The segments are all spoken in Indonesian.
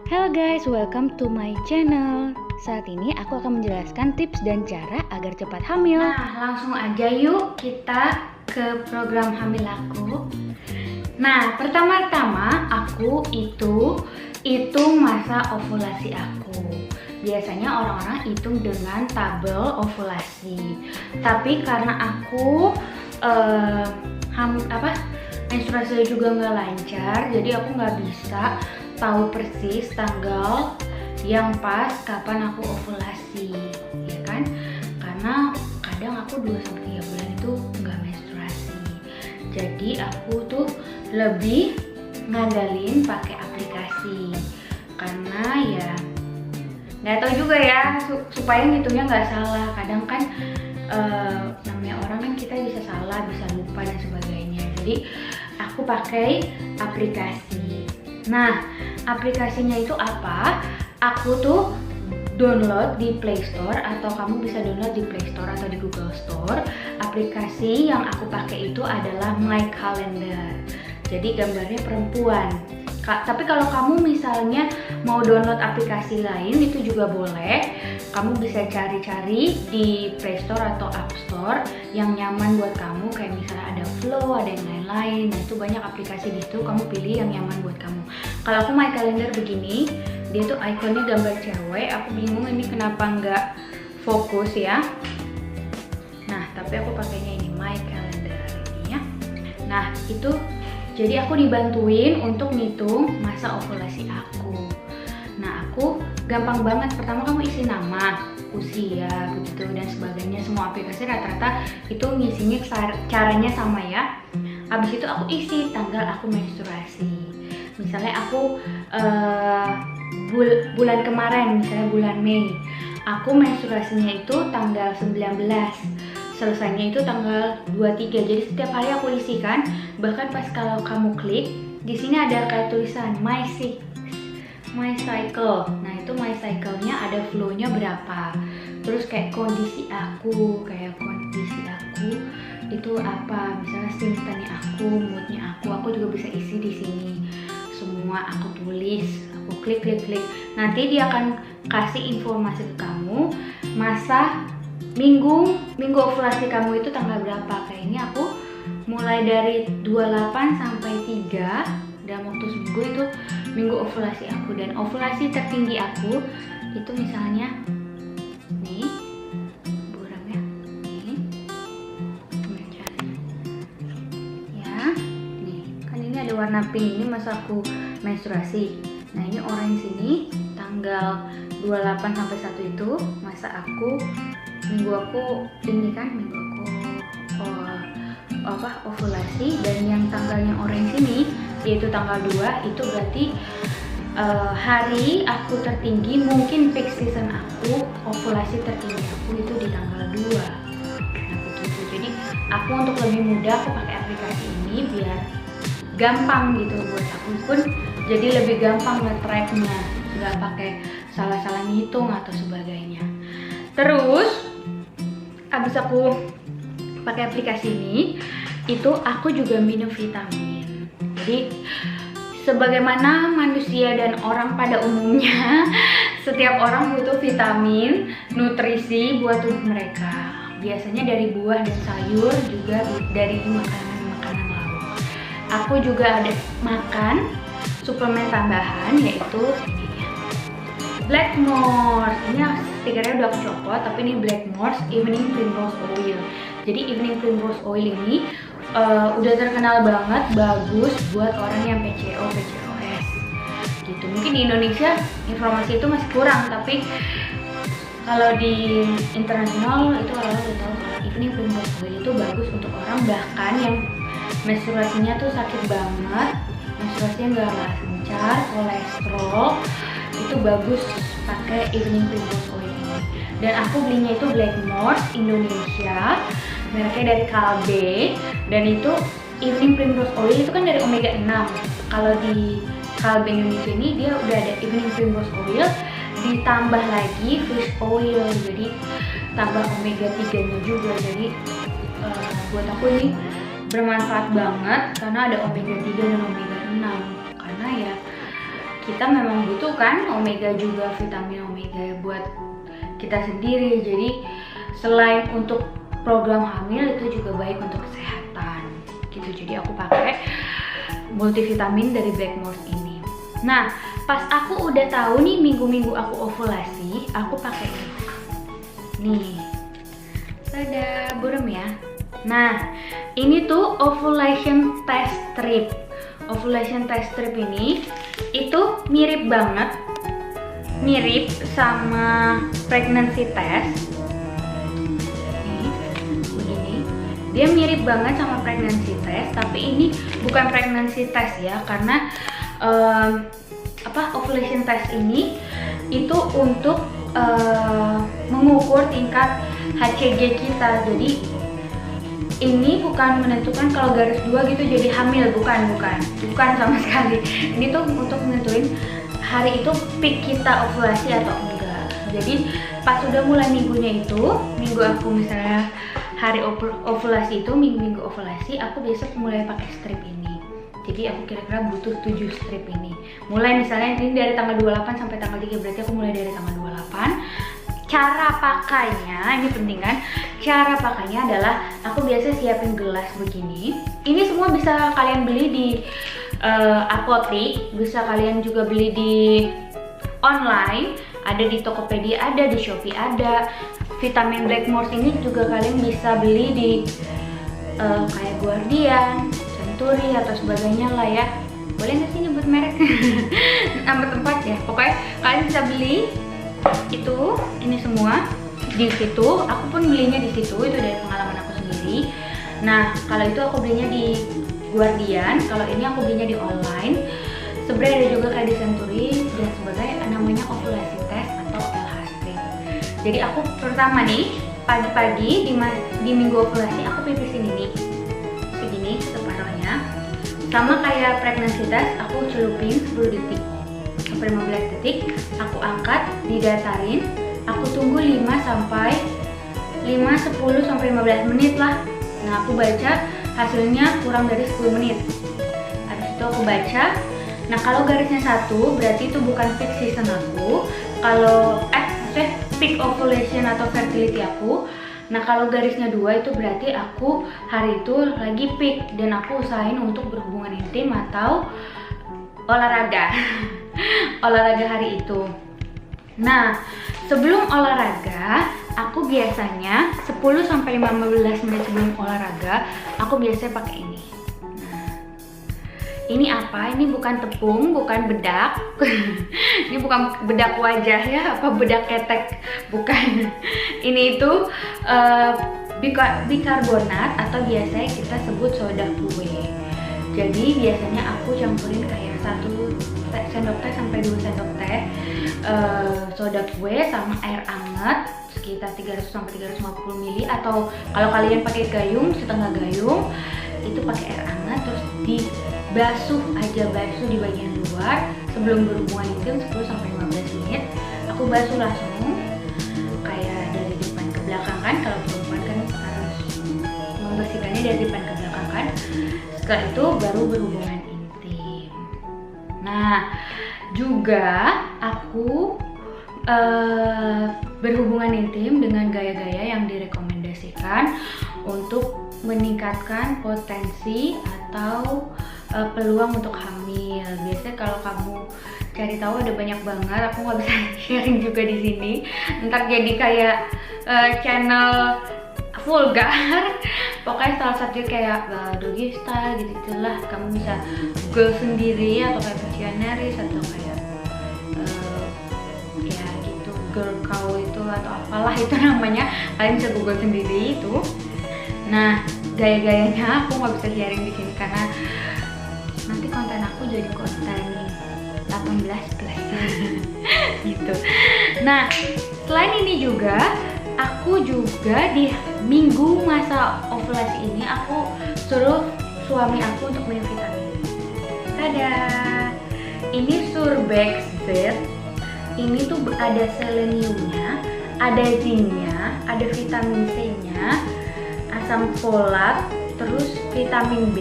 Hello guys, welcome to my channel. Saat ini aku akan menjelaskan tips dan cara agar cepat hamil. Nah, langsung aja yuk kita ke program hamil aku. Nah, pertama-tama aku hitung masa ovulasi aku. Biasanya orang-orang hitung dengan tabel ovulasi. Tapi karena aku menstruasinya juga nggak lancar, jadi aku nggak bisa tahu persis tanggal yang pas kapan aku ovulasi, ya kan? Karena kadang aku 2-3 bulan itu nggak menstruasi. Jadi aku tuh lebih ngandalin pakai aplikasi. Karena ya nggak tahu juga ya, supaya ngitungnya nggak salah. Kadang kan namanya orang kan kita bisa salah, bisa lupa dan sebagainya. Jadi aku pakai aplikasi. Nah, aplikasinya itu apa? Aku tuh download di Play Store atau kamu bisa download di Play Store atau di Google Store. Aplikasi yang aku pakai itu adalah My Calendar. Jadi gambarnya perempuan. Tapi kalau kamu misalnya mau download aplikasi lain itu juga boleh. Kamu bisa cari-cari di Play Store atau App Store yang nyaman buat kamu. Kayak misalnya ada Flow, ada yang lain-lain. Nah, itu banyak aplikasi di situ. Kamu pilih yang nyaman buat kamu. Kalau aku My Calendar begini, dia tuh ikonnya gambar cewek. Aku bingung ini kenapa nggak fokus ya. Nah, tapi aku pakainya ini My Calendar ini ya. Nah, itu jadi aku dibantuin untuk ngitung masa ovulasi aku. Nah, aku gampang banget. Pertama kamu isi nama, usia, begitu dan sebagainya. Semua aplikasi rata-rata itu ngisinya caranya sama ya. Habis itu aku isi tanggal aku menstruasi. Misalnya aku bulan kemarin, misalnya bulan Mei, aku menstruasinya itu tanggal 19. Selesainya itu tanggal 23. Jadi setiap hari aku isi kan. Bahkan pas kalau kamu klik di sini ada kayak tulisan my cycle. Nah, itu my cycle-nya ada flow-nya berapa. Terus kayak kondisi aku itu apa? Misalnya symptom-nya aku, mood-nya aku juga bisa isi di sini. Semua aku tulis, aku klik. Nanti dia akan kasih informasi ke kamu masa minggu ovulasi kamu itu tanggal berapa. Kayak ini aku mulai dari 28 sampai 3 dalam waktu seminggu itu minggu ovulasi aku. Dan ovulasi tertinggi aku itu misalnya nih buramnya nih ya, nih kan ini ada warna pink, ini masa aku menstruasi. Nah, ini orange ini tanggal 28 sampai 1 itu masa aku minggu aku ovulasi. Dan yang tanggalnya orange ini yaitu tanggal 2 itu berarti hari aku tertinggi, mungkin peak season aku, ovulasi tertinggi aku itu di tanggal 2. Nah, begitu. Jadi aku untuk lebih mudah aku pakai aplikasi ini biar gampang gitu buat aku pun, jadi lebih gampang nge-tracknya, nggak pakai salah-salah ngitung atau sebagainya. Terus abis aku pakai aplikasi ini, itu aku juga minum vitamin. Jadi sebagaimana manusia dan orang pada umumnya, setiap orang butuh vitamin, nutrisi buat tubuh mereka. Biasanya dari buah dan sayur, juga dari makanan lauk. Aku juga ada makan suplemen tambahan, yaitu Blackmores. Ini stikernya udah aku copot, tapi ini Blackmores Evening Primrose Oil. Jadi Evening Primrose Oil ini udah terkenal banget, bagus buat orang yang PCOS gitu. Mungkin di Indonesia informasi itu masih kurang, tapi kalau di internasional itu orang udah tahu kalau Evening Primrose Oil itu bagus untuk orang bahkan yang menstruasinya tuh sakit banget, menstruasinya nggak lancar, kolesterol, itu bagus pakai Evening Primrose Oil ini. Dan aku belinya itu Blackmores Indonesia, mereknya dari Kalbe. Dan itu Evening Primrose Oil itu kan dari omega 6. Kalau di Kalbe Indonesia ini dia udah ada Evening Primrose Oil ditambah lagi fish oil, jadi tambah omega 3-nya juga. Jadi buat aku ini bermanfaat banget karena ada omega 3 dan omega 6. Karena ya kita memang butuh kan omega juga, vitamin omega buat kita sendiri. Jadi selain untuk program hamil itu juga baik untuk kesehatan gitu. Jadi aku pakai multivitamin dari Blackmores ini. Nah, pas aku udah tahu nih minggu-minggu aku ovulasi, aku pakai ini. Nih, ada burem ya. Nah, ini tuh ovulation test strip. Ovulation test strip ini itu mirip banget, mirip sama pregnancy test. Nih, begini. Dia mirip banget sama pregnancy test, tapi ini bukan pregnancy test ya, karena ovulation test ini itu untuk mengukur tingkat HCG kita. Jadi ini bukan menentukan kalau garis 2 gitu jadi hamil, bukan sama sekali. Ini tuh untuk menentuin hari itu peak kita ovulasi atau enggak. Jadi pas udah mulai minggunya itu, minggu aku misalnya hari ovulasi itu, minggu ovulasi, aku biasa mulai pakai strip ini. Jadi aku kira-kira butuh 7 strip ini. Mulai misalnya ini dari tanggal 28 sampai tanggal 3, berarti aku mulai dari tanggal 28. Cara pakainya, ini penting kan? Cara pakainya adalah aku biasa siapin gelas begini. Ini semua bisa kalian beli di apotek, bisa kalian juga beli di online, ada di Tokopedia, ada di Shopee, ada. Vitamin Blackmores ini juga kalian bisa beli di kayak Guardian, Century atau sebagainya lah ya. Boleh nggak sih nyebut merek? Nama tempat ya. Pokoknya kalian bisa beli itu, ini semua di situ. Aku pun belinya di situ, itu dari pengalaman aku sendiri. Nah, kalau itu aku belinya di Guardian, kalau ini aku belinya di online. Sebenarnya ada juga kayak di Century dan sebagainya, namanya ovulation test atau LH strip. Jadi aku pertama nih, pagi-pagi di minggu ovulasi aku pipisin ini segini separuhnya. Sama kayak pregnancy test, aku celupin 10 detik sampai 15 detik, aku angkat, didatarin, aku tunggu 10 sampai 15 menit lah. Nah, aku baca hasilnya kurang dari 10 menit. Habis itu aku baca. Nah, kalau garisnya 1 berarti itu bukan peak season aku. Kalau maksudnya peak ovulation atau fertility aku. Nah, kalau garisnya 2 itu berarti aku hari itu lagi peak dan aku usahain untuk berhubungan intim atau olahraga. Olahraga hari itu. Nah, sebelum olahraga, aku biasanya 10 sampai 15 menit sebelum olahraga, aku biasanya pakai ini. Nah, ini apa? Ini bukan tepung, bukan bedak. Ini bukan bedak wajah ya, apa bedak ketek, bukan. Ini itu bikarbonat atau biasanya kita sebut soda kue. Jadi biasanya aku campurin kayak 1 sendok teh sampai 2 sendok teh soda kue sama air hangat sekitar 300 sampai 350 ml, atau kalau kalian pakai gayung, setengah gayung itu pakai air hangat, terus dibasuh di bagian luar sebelum berhubungan intim 10 sampai 15 menit. Aku basuh langsung kayak dari depan ke belakang kan, kalau perempuan kan harus membersihkannya dari depan ke belakang kan. Setelah itu baru berhubungan intim. Nah, juga aku berhubungan intim dengan gaya-gaya yang direkomendasikan untuk meningkatkan potensi atau peluang untuk hamil. Biasanya kalau kamu cari tahu ada banyak banget, aku nggak bisa sharing juga di sini. Ntar jadi kayak channel vulgar. Pokoknya salah satu kayak doggy style gitu-gitulah. Kamu bisa Google sendiri, atau kayak Pictionary atau kayak ya gitu, girl cow itu atau apalah itu namanya. Kalian bisa Google sendiri itu. Nah, gaya-gayanya aku nggak bisa sharing di sini karena nanti konten aku jadi konten 18+ gitu. Nah, selain ini juga aku juga di minggu masa ovulasi ini aku suruh suami aku untuk minum vitamin. Tada! Ini Surbex Z. Ini tuh ada seleniumnya, ada zincnya, ada vitamin C-nya, asam folat, terus vitamin B.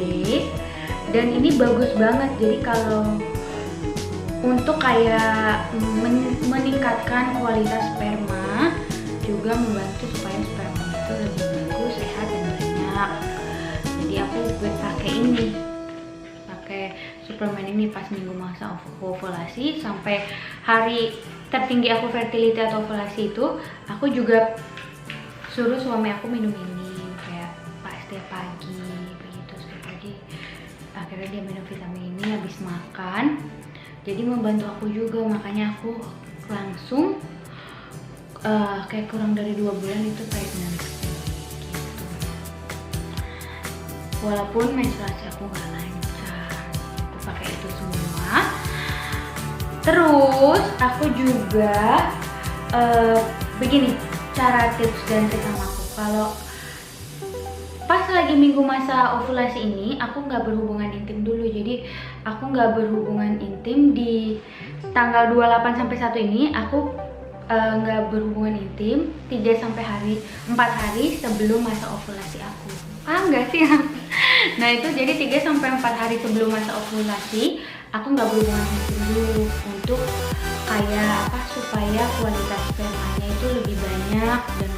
Dan ini bagus banget. Jadi kalau untuk kayak meningkatkan kualitas sperma, juga membantu supaya sperma itu lebih bagus, sehat dan banyak. Jadi aku pakai suplemen ini pas minggu masa ovulasi sampai hari tertinggi aku fertility atau ovulasi itu, aku juga suruh suami aku minum ini kayak setiap pagi begitu, setiap pagi. Akhirnya dia minum vitamin ini habis makan, jadi membantu aku juga. Makanya aku langsung kayak kurang dari 2 bulan itu pregnant gitu. Walaupun menstruasi aku nggak lancar, aku pakai itu semua. Terus aku juga begini cara tips dan trik sama aku. Kalau pas lagi minggu masa ovulasi ini, aku nggak berhubungan intim dulu. Jadi aku nggak berhubungan intim di tanggal 28 sampai 1 ini. Aku nggak berhubungan intim 4 hari sebelum masa ovulasi aku. Paham nggak sih? Nah itu jadi 3 sampai 4 hari sebelum masa ovulasi aku nggak berhubungan intim dulu, untuk kayak supaya kualitas spermanya itu lebih banyak dan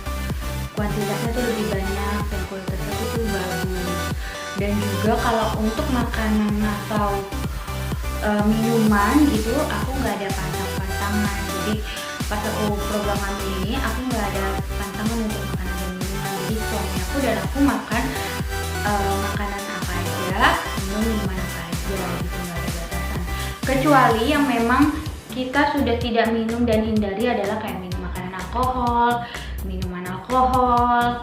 kuantitasnya tuh lebih banyak dan kualitasnya tuh bagus. Dan juga kalau untuk makanan atau minuman gitu, aku nggak ada pantang-pantangan. Jadi pas aku program hamil ini, aku nggak ada pantangan untuk makanan dan minuman. Jadi suami aku dan aku makan makanan apa aja, minuman apa aja gitu, nggak ada batasan. Kecuali yang memang kita sudah tidak minum dan hindari adalah kayak minuman alkohol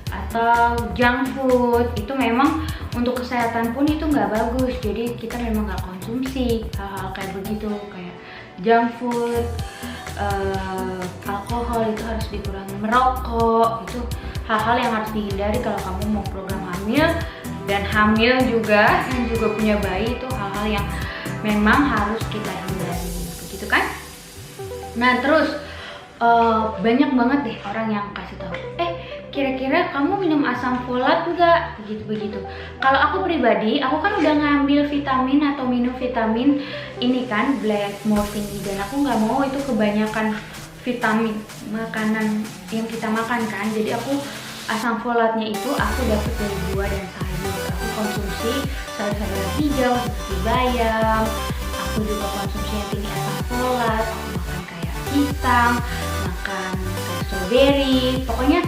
atau junk food. Itu memang untuk kesehatan pun itu nggak bagus. Jadi kita memang nggak konsumsi hal-hal kayak begitu, kayak junk food, alkohol itu harus dikurangi, merokok itu hal-hal yang harus dihindari kalau kamu mau program hamil. Dan hamil juga yang juga punya bayi, itu hal-hal yang memang harus kita hindari, begitu kan? Nah terus banyak banget deh orang yang kasih tahu, kira-kira kamu minum asam folat nggak? Begitu. Kalau aku pribadi, aku kan udah ngambil vitamin atau minum vitamin ini kan, black morphine, dan aku nggak mau itu kebanyakan vitamin makanan yang kita makan kan. Jadi aku asam folatnya itu aku dapat dari buah dan sayur. Aku konsumsi sayur-sayuran hijau seperti bayam. Aku juga konsumsi yang tinggi asam folat. Aku makan kayak pisang, makan kayak strawberry. Pokoknya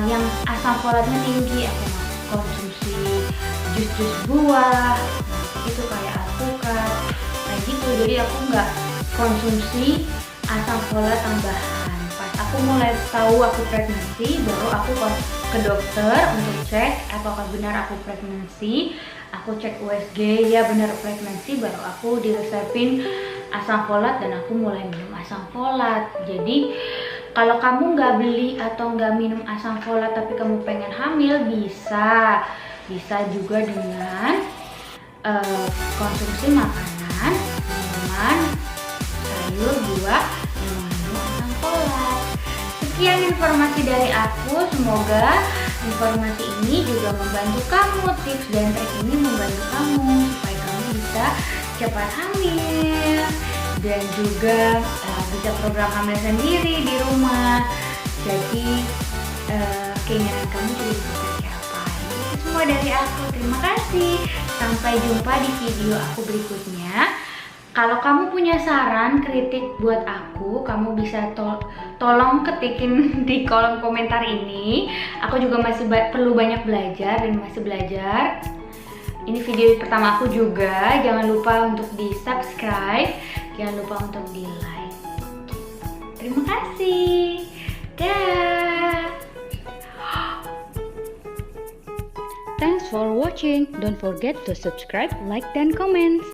yang asam folatnya tinggi. Aku konsumsi jus-jus buah. Itu kayak alpukat, kayak gitu. Jadi aku nggak konsumsi asam folat tambahan. Pas aku mulai tahu aku pregnancy, baru aku ke dokter untuk cek apakah benar aku pregnancy. Aku cek USG, ya benar pregnancy, baru aku diresepin asam folat dan aku mulai minum asam folat. Jadi kalau kamu nggak beli atau nggak minum asam folat tapi kamu pengen hamil, bisa juga dengan konsumsi makanan, minuman, sayur, buah yang mengandung asam folat. Sekian informasi dari aku, semoga informasi ini juga membantu kamu, tips dan trik ini membantu kamu supaya kamu bisa cepat hamil dan juga bisa program hamil sendiri di rumah. Jadi keinginan kamu juga bisa tercapai. Itu semua dari aku, terima kasih. Sampai jumpa di video aku berikutnya. Kalau kamu punya saran, kritik buat aku, kamu bisa tolong ketikin di kolom komentar ini. Aku juga masih perlu banyak belajar dan masih belajar. Ini video pertama aku juga. Jangan lupa untuk di subscribe, jangan lupa untuk di like. Terima kasih. Dah. Thanks for watching. Don't forget to subscribe, like, dan comment.